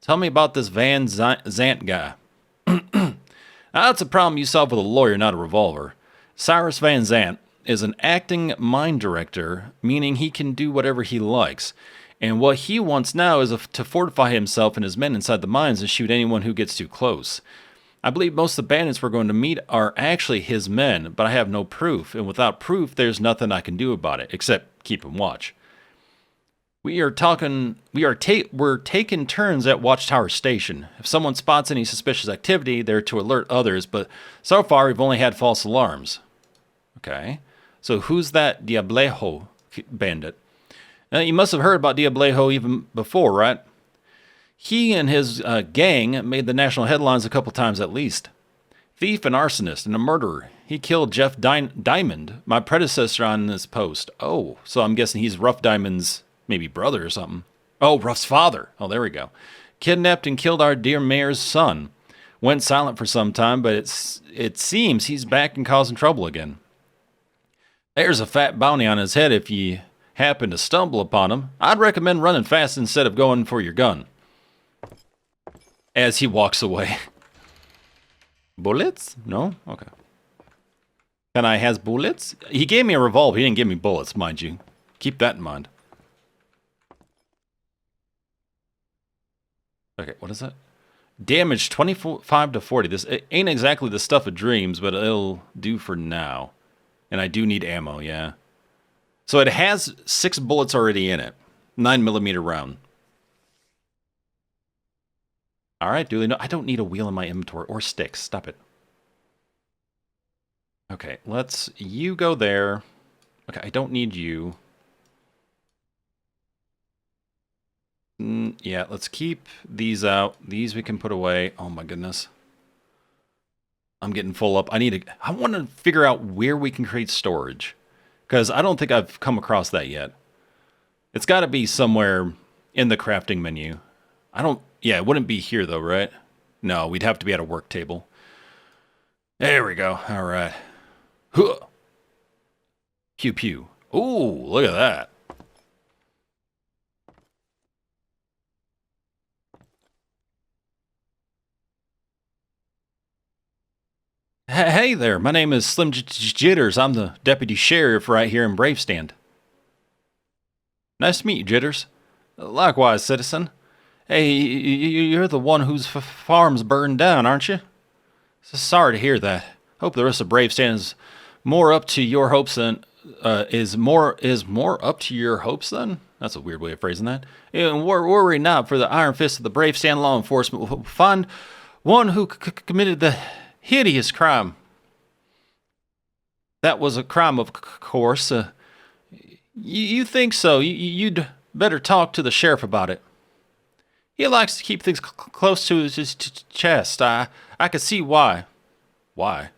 Tell me about this Van Zant guy. That's a problem you solve with a lawyer, not a revolver. Cyrus Van Zant is an acting mine director, meaning he can do whatever he likes. And what he wants now is to fortify himself and his men inside the mines and shoot anyone who gets too close. I believe most of the bandits we're going to meet are actually his men, but I have no proof, and without proof, there's nothing I can do about it, except keep him watch. We're taking turns at Watchtower Station. If someone spots any suspicious activity, they're to alert others, but so far we've only had false alarms. Okay, so who's that Diablejo bandit? You must have heard about Diablejo even before, right? He and his gang made the national headlines a couple times at least. Thief, an arsonist, and a murderer. He killed Jeff Diamond, my predecessor on this post. Oh, so I'm guessing he's Rough Diamond's maybe brother or something. Oh, Ruff's father. Oh, there we go. Kidnapped and killed our dear mayor's son. Went silent for some time, but it seems he's back and causing trouble again. There's a fat bounty on his head if you happen to stumble upon him. I'd recommend running fast instead of going for your gun. As he walks away. Bullets? No? Okay. Can I has bullets? He gave me a revolver. He didn't give me bullets, mind you. Keep that in mind. Okay, what is that? Damage 25 to 40. This ain't exactly the stuff of dreams, but it'll do for now. And I do need ammo, yeah. So it has 6 bullets already in it. 9mm round. Alright, duly no. I don't need a wheel in my inventory or sticks. Stop it. Okay, you go there. Okay, I don't need you. Yeah, let's keep these out. These we can put away. Oh my goodness. I'm getting full up. I want to figure out where we can create storage. Because I don't think I've come across that yet. It's got to be somewhere in the crafting menu. Yeah, it wouldn't be here though, right? No, we'd have to be at a work table. There we go. All right. Huh. Pew pew. Ooh, look at that. Hey there, my name is Slim Jitters. I'm the deputy sheriff right here in Bravestand. Nice to meet you, Jitters. Likewise, citizen. Hey, you're the one whose farm's burned down, aren't you? Sorry to hear that. Hope the rest of Bravestand is more up to your hopes than is more up to your hopes than. That's a weird way of phrasing that. And worry not, for the iron fist of the Bravestand law enforcement will find one who committed the hideous crime. That was a crime, of course. You think so? You'd better talk to the sheriff about it. He likes to keep things close to his chest. I can see why. Why?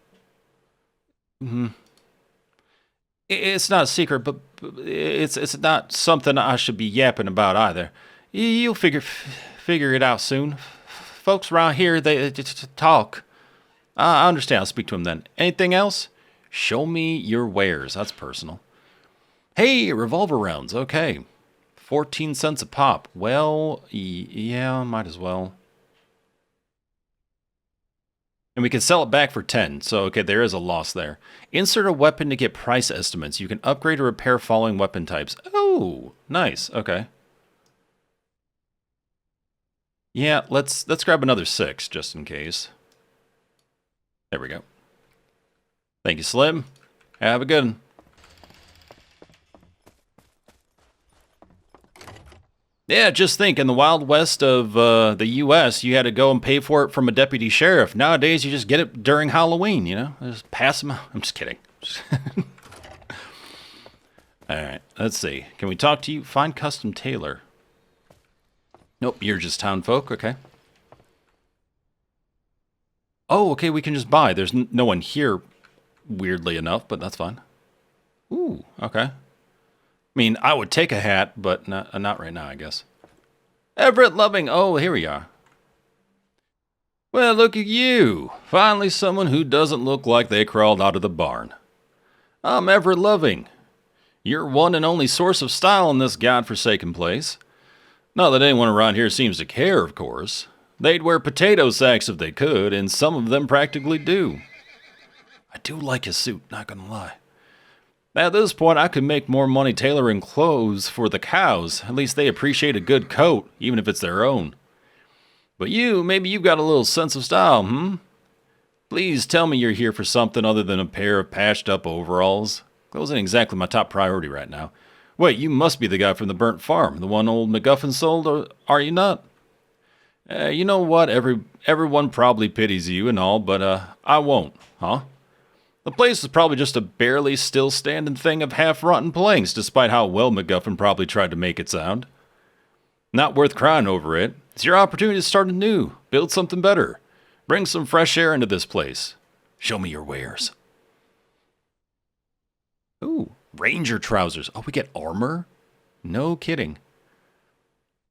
It's not a secret, but it's not something I should be yapping about either. You'll figure it out soon. Folks around here, they talk. I understand. I'll speak to him then. Anything else? Show me your wares. That's personal. Hey, revolver rounds. Okay. 14 cents a pop. Well, yeah, might as well. And we can sell it back for 10. So, okay, there is a loss there. Insert a weapon to get price estimates. You can upgrade or repair following weapon types. Oh, nice. Okay. Yeah, let's grab another 6 just in case. There we go. Thank you, Slim. Have a good one. Yeah, just think, in the Wild West of the U.S., you had to go and pay for it from a deputy sheriff. Nowadays, you just get it during Halloween, you know? Just pass them out. I'm just kidding. All right, let's see. Can we talk to you? Find custom tailor. Nope, you're just town folk. Okay. Oh, okay, we can just buy. There's no one here, weirdly enough, but that's fine. Ooh, okay. I mean, I would take a hat, but not right now, I guess. Everett Loving. Oh, here we are. Well, look at you. Finally someone who doesn't look like they crawled out of the barn. I'm Everett Loving. Your one and only source of style in this godforsaken place. Not that anyone around here seems to care, of course. They'd wear potato sacks if they could, and some of them practically do. I do like his suit, not gonna lie. At this point, I could make more money tailoring clothes for the cows. At least they appreciate a good coat, even if it's their own. But maybe you've got a little sense of style, hmm? Please tell me you're here for something other than a pair of patched up overalls. Those ain't exactly my top priority right now. Wait, you must be the guy from the burnt farm, the one old MacGuffin sold, or are you not? You know what? Everyone probably pities you and all, but I won't, huh? The place is probably just a barely still standing thing of half-rotten planks, despite how well MacGuffin probably tried to make it sound. Not worth crying over it. It's your opportunity to start anew, build something better, bring some fresh air into this place. Show me your wares. Ooh, ranger trousers. Oh, we get armor? No kidding.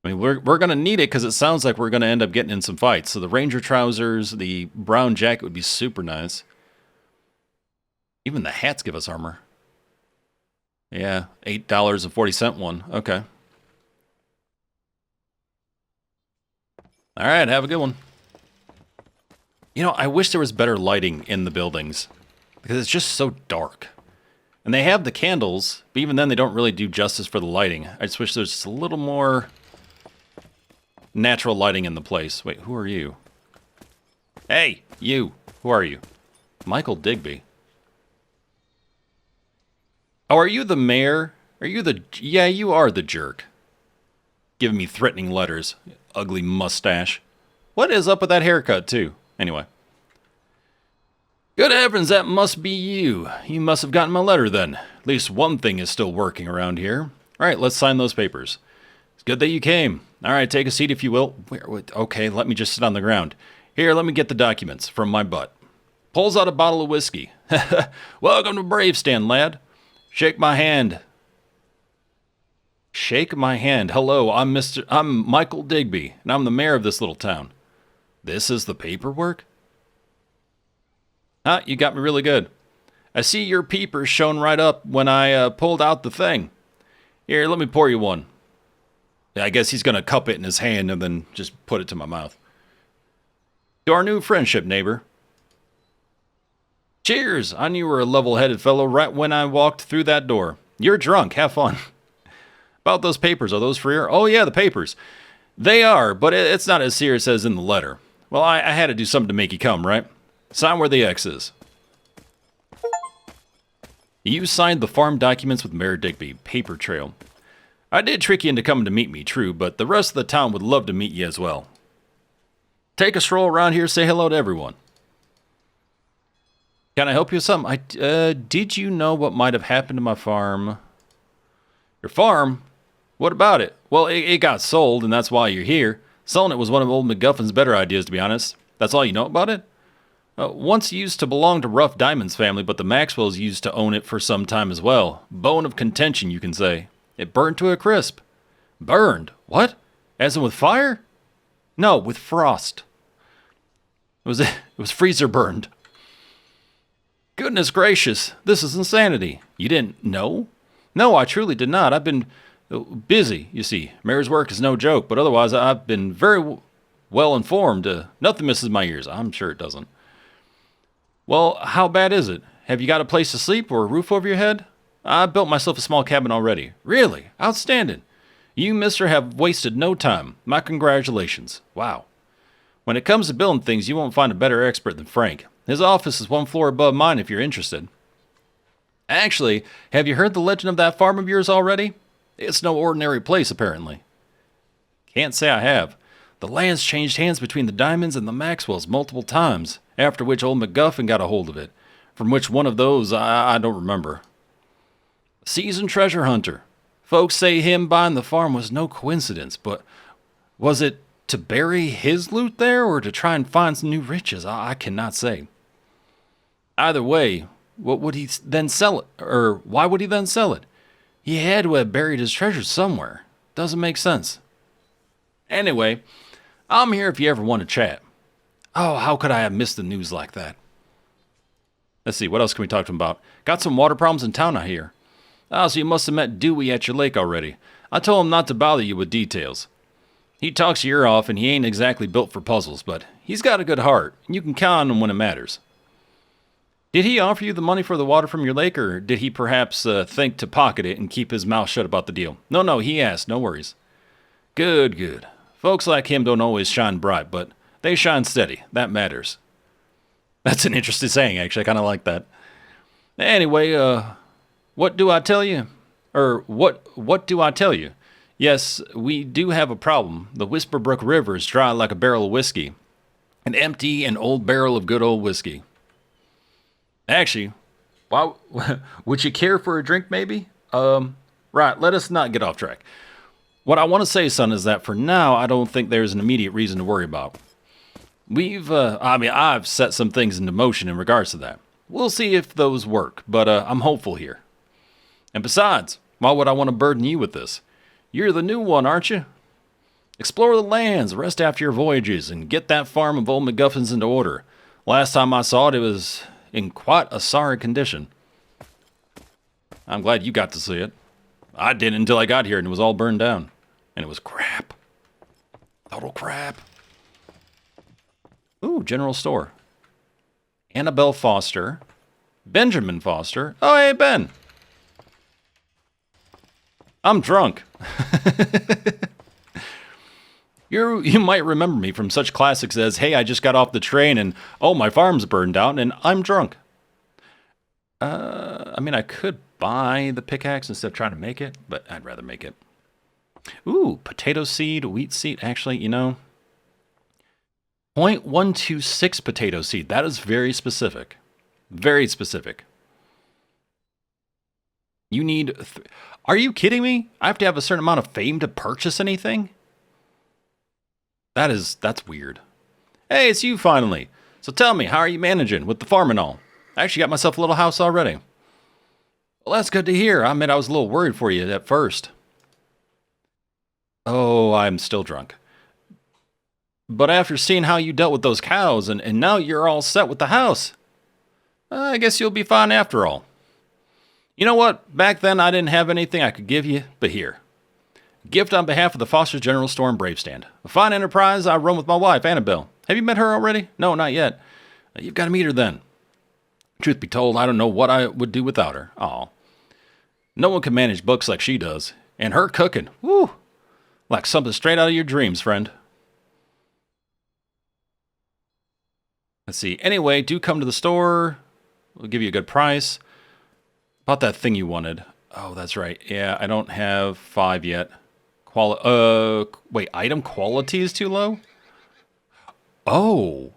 I mean, we're going to need it because it sounds like we're going to end up getting in some fights. So the ranger trousers, the brown jacket would be super nice. Even the hats give us armor. Yeah, $8.40 one. Okay. All right, have a good one. You know, I wish there was better lighting in the buildings because it's just so dark. And they have the candles, but even then they don't really do justice for the lighting. I just wish there's just a little more natural lighting in the place. Wait, who are you? Hey, you. Who are you? Michael Digby. Oh, are you the mayor? Are you the... Yeah, you are the jerk. Giving me threatening letters. Ugly mustache. What is up with that haircut, too? Anyway. Good heavens, that must be you. You must have gotten my letter, then. At least one thing is still working around here. All right, let's sign those papers. It's good that you came. All right, take a seat if you will. Okay, let me just sit on the ground. Here, let me get the documents from my butt. Pulls out a bottle of whiskey. Welcome to Bravestand, lad. Shake my hand. Shake my hand. Hello, I'm Michael Digby, and I'm the mayor of this little town. This is the paperwork? Ah, you got me really good. I see your peepers shone right up when I pulled out the thing. Here, let me pour you one. I guess he's going to cup it in his hand and then just put it to my mouth. To our new friendship, neighbor. Cheers! I knew you were a level-headed fellow right when I walked through that door. You're drunk. Have fun. About those papers, are those for your... Oh, yeah, the papers. They are, but it's not as serious as in the letter. Well, I had to do something to make you come, right? Sign where the X is. You signed the farm documents with Mayor Digby. Paper trail. I did trick you into coming to meet me, true, but the rest of the town would love to meet you as well. Take a stroll around here, say hello to everyone. Can I help you with something? Did you know what might have happened to my farm? Your farm? What about it? Well, it got sold, and that's why you're here. Selling it was one of old MacGuffin's better ideas, to be honest. That's all you know about it? Once used to belong to Rough Diamond's family, but the Maxwells used to own it for some time as well. Bone of contention, you can say. It burned to a crisp. Burned? What? As in with fire? No, with frost. It was freezer burned. Goodness gracious, this is insanity. You didn't know? No, I truly did not. I've been busy, you see. Mayor's work is no joke, but otherwise I've been very well informed. Nothing misses my ears. I'm sure it doesn't. Well, how bad is it? Have you got a place to sleep or a roof over your head? I built myself a small cabin already. Really? Outstanding. You, mister, have wasted no time. My congratulations. Wow. When it comes to building things, you won't find a better expert than Frank. His office is one floor above mine if you're interested. Actually, have you heard the legend of that farm of yours already? It's no ordinary place, apparently. Can't say I have. The land's changed hands between the Diamonds and the Maxwells multiple times, after which old MacGuffin got a hold of it. From which one of those, I don't remember. Seasoned treasure hunter. Folks say him buying the farm was no coincidence, but was it to bury his loot there or to try and find some new riches? I cannot say. Either way, what would he then sell it? Or why would he then sell it? He had to have buried his treasure somewhere. Doesn't make sense. Anyway, I'm here if you ever want to chat. Oh, how could I have missed the news like that? Let's see, what else can we talk to him about? Got some water problems in town, I hear. Oh, so you must have met Dewey at your lake already. I told him not to bother you with details. He talks your ear off, and he ain't exactly built for puzzles, but he's got a good heart, and you can count on him when it matters. Did he offer you the money for the water from your lake, or did he perhaps think to pocket it and keep his mouth shut about the deal? No, he asked. No worries. Good, good. Folks like him don't always shine bright, but they shine steady. That matters. That's an interesting saying, actually. I kind of like that. Anyway, what do I tell you? Or what do I tell you? Yes, we do have a problem. The Whisperbrook River is dry like a barrel of whiskey. An empty and old barrel of good old whiskey. Actually, why, would you care for a drink, maybe? Right, let us not get off track. What I want to say, son, is that for now, I don't think there's an immediate reason to worry about. I've set some things into motion in regards to that. We'll see if those work, but I'm hopeful here. And besides, why would I want to burden you with this? You're the new one, aren't you? Explore the lands, rest after your voyages, and get that farm of old MacGuffins into order. Last time I saw it, it was in quite a sorry condition. I'm glad you got to see it. I didn't until I got here and it was all burned down. And it was crap. Total crap. Ooh, general store. Annabelle Foster. Benjamin Foster. Oh, hey, Ben. I'm drunk. You might remember me from such classics as, hey, I just got off the train and, oh, my farm's burned down and I'm drunk. I could buy the pickaxe instead of trying to make it, but I'd rather make it. Ooh, potato seed, wheat seed. Actually, 0.126 potato seed. That is very specific. Very specific. You need... Are you kidding me? I have to have a certain amount of fame to purchase anything? That's weird. Hey, it's you finally. So tell me, how are you managing with the farm and all? I actually got myself a little house already. Well, that's good to hear. I was a little worried for you at first. Oh, I'm still drunk. But after seeing how you dealt with those cows, and now you're all set with the house, I guess you'll be fine after all. You know what? Back then, I didn't have anything I could give you, but here. Gift on behalf of the Foster's General Store and Bravestand. A fine enterprise I run with my wife, Annabelle. Have you met her already? No, not yet. You've got to meet her then. Truth be told, I don't know what I would do without her. Aw. No one can manage books like she does. And her cooking. Woo! Like something straight out of your dreams, friend. Let's see. Anyway, do come to the store. We'll give you a good price. About that thing you wanted. Oh, that's right. Yeah, I don't have 5 yet. Wait, item quality is too low? Oh,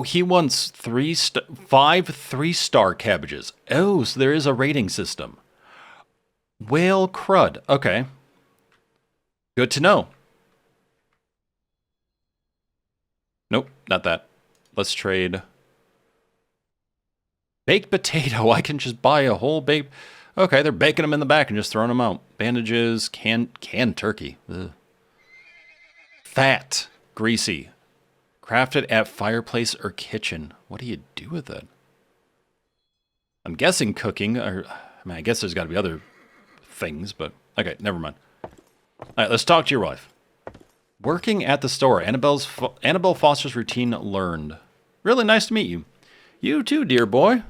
he wants 5 3-star cabbages. Oh, so there is a rating system. Well, crud. Okay. Good to know. Nope, not that. Let's trade. Baked potato. I can just buy a whole baked... Okay, they're baking them in the back and just throwing them out. Bandages, canned turkey. Ugh. Fat, greasy. Crafted at fireplace or kitchen. What do you do with it? I'm guessing cooking. I guess there's got to be other things, but... Okay, never mind. All right, let's talk to your wife. Working at the store. Annabelle Foster's routine learned. Really nice to meet you. You too, dear boy.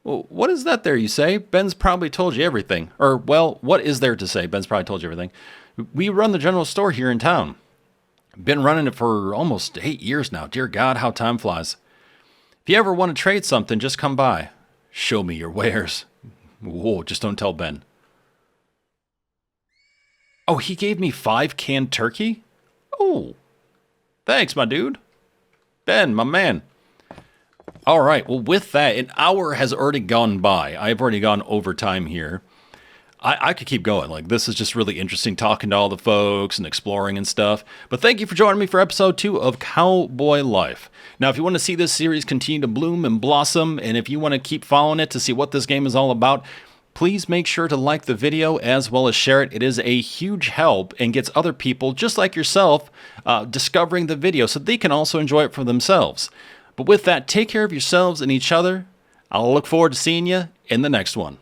Well, what is that there you say? Ben's probably told you everything. Or, well, what is there to say? Ben's probably told you everything. We run the general store here in town. Been running it for almost 8 years now. Dear God, how time flies. If you ever want to trade something, just come by. Show me your wares. Whoa, just don't tell Ben. Oh, he gave me 5 canned turkey? Oh, thanks, my dude. Ben, my man. All right, well, with that, an hour has already gone by. I've already gone overtime here. I could keep going. Like, this is just really interesting talking to all the folks and exploring and stuff. But thank you for joining me for episode 2 of Cowboy Life. Now, if you want to see this series continue to bloom and blossom, and if you want to keep following it to see what this game is all about, please make sure to like the video as well as share it. It is a huge help and gets other people, just like yourself, discovering the video so they can also enjoy it for themselves. But with that, take care of yourselves and each other. I'll look forward to seeing you in the next one.